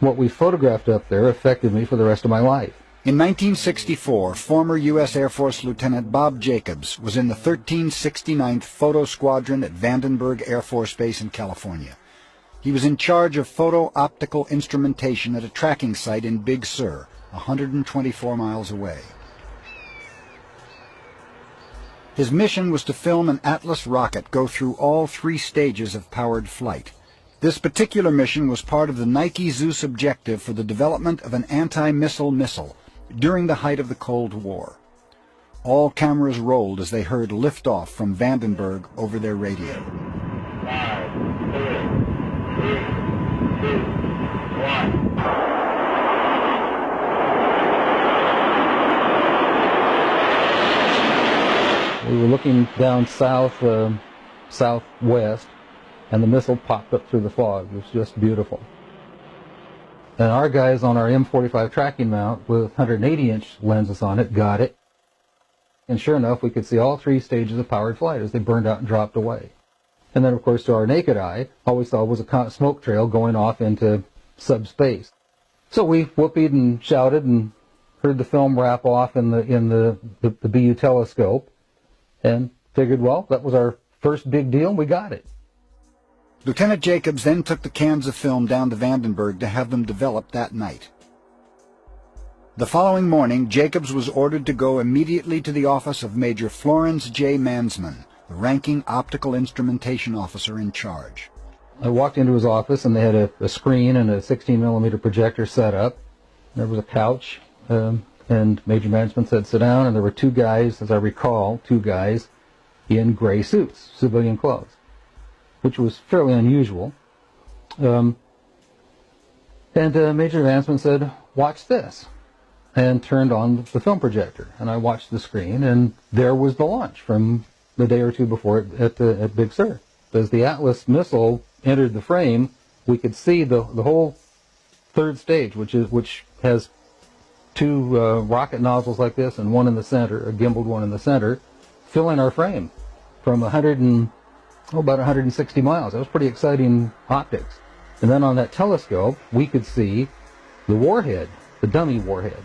What we photographed up there affected me for the rest of my life. In 1964, former U.S. Air Force Lieutenant Bob Jacobs was in the 1369th Photo Squadron at Vandenberg Air Force Base in California. He was in charge of photo-optical instrumentation at a tracking site in Big Sur, 124 miles away. His mission was to film an Atlas rocket go through all 3 stages of powered flight. This particular mission was part of the Nike Zeus objective for the development of an anti-missile missile during the height of the Cold War. All cameras rolled as they heard liftoff from Vandenberg over their radio. 5, 4, 3, 2, 1. We were looking down southwest, and the missile popped up through the fog. It was just beautiful. And our guys on our M45 tracking mount with 180-inch lenses on it got it. And sure enough, we could see all 3 stages of powered flight as they burned out and dropped away. And then, of course, to our naked eye, all we saw was a smoke trail going off into subspace. So we whooped and shouted and heard the film wrap off in the BU telescope, and figured, well, that was our first big deal, and we got it. Lieutenant Jacobs then took the cans of film down to Vandenberg to have them developed that night. The following morning, Jacobs was ordered to go immediately to the office of Major Florence J. Mansman, the ranking optical instrumentation officer in charge. I walked into his office, and they had a screen and a 16mm projector set up. There was a couch, and Major Mansman said, sit down, and there were 2 guys, as I recall, 2 guys in gray suits, civilian clothes, which was fairly unusual. And Major Mansman said, watch this, and turned on the film projector. And I watched the screen, and there was the launch from the day or 2 before at Big Sur. As the Atlas missile entered the frame, we could see the whole 3rd stage, which has 2 rocket nozzles like this and one in the center, a gimbaled one in the center, filling our frame from about 160 miles. That was pretty exciting optics. And then on that telescope, we could see the warhead, the dummy warhead.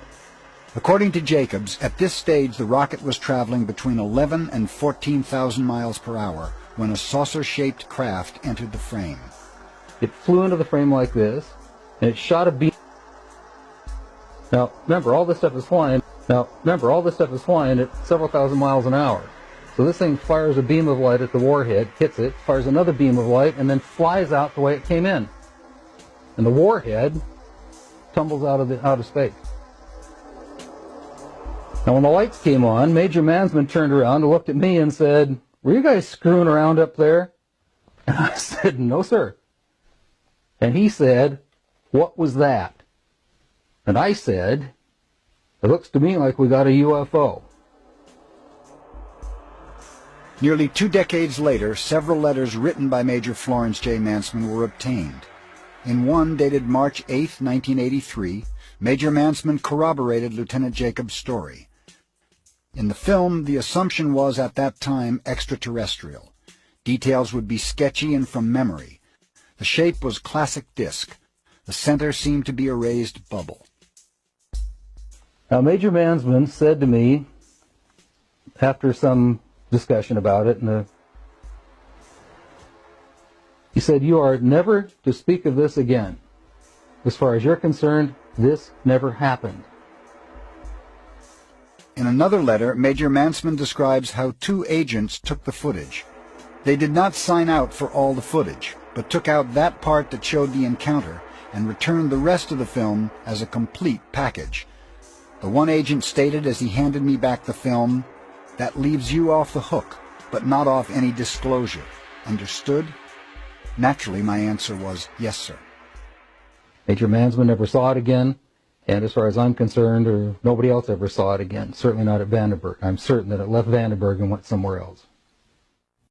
According to Jacobs, at this stage the rocket was traveling between 11 and 14,000 miles per hour when a saucer-shaped craft entered the frame. It flew into the frame like this, and it shot a beam. Now, remember, all this stuff is flying at several thousand miles an hour. So this thing fires a beam of light at the warhead, hits it, fires another beam of light, and then flies out the way it came in. And the warhead tumbles out of space. Now, when the lights came on, Major Mansman turned around and looked at me and said, were you guys screwing around up there? And I said, no, sir. And he said, what was that? And I said, it looks to me like we got a UFO. Nearly 2 decades later, several letters written by Major Florence J. Mansman were obtained. In one dated March 8, 1983, Major Mansman corroborated Lieutenant Jacobs' story. In the film, the assumption was at that time extraterrestrial. Details would be sketchy and from memory. The shape was classic disc. The center seemed to be a raised bubble. Now, Major Mansman said to me, after some discussion about it, he said, you are never to speak of this again. As far as you're concerned, this never happened. In another letter, Major Mansman describes how 2 agents took the footage. They did not sign out for all the footage, but took out that part that showed the encounter and returned the rest of the film as a complete package. The one agent stated as he handed me back the film, that leaves you off the hook, but not off any disclosure. Understood? Naturally, my answer was, yes, sir. Major Mansman never saw it again, and as far as I'm concerned, or nobody else ever saw it again. Certainly not at Vandenberg. I'm certain that it left Vandenberg and went somewhere else.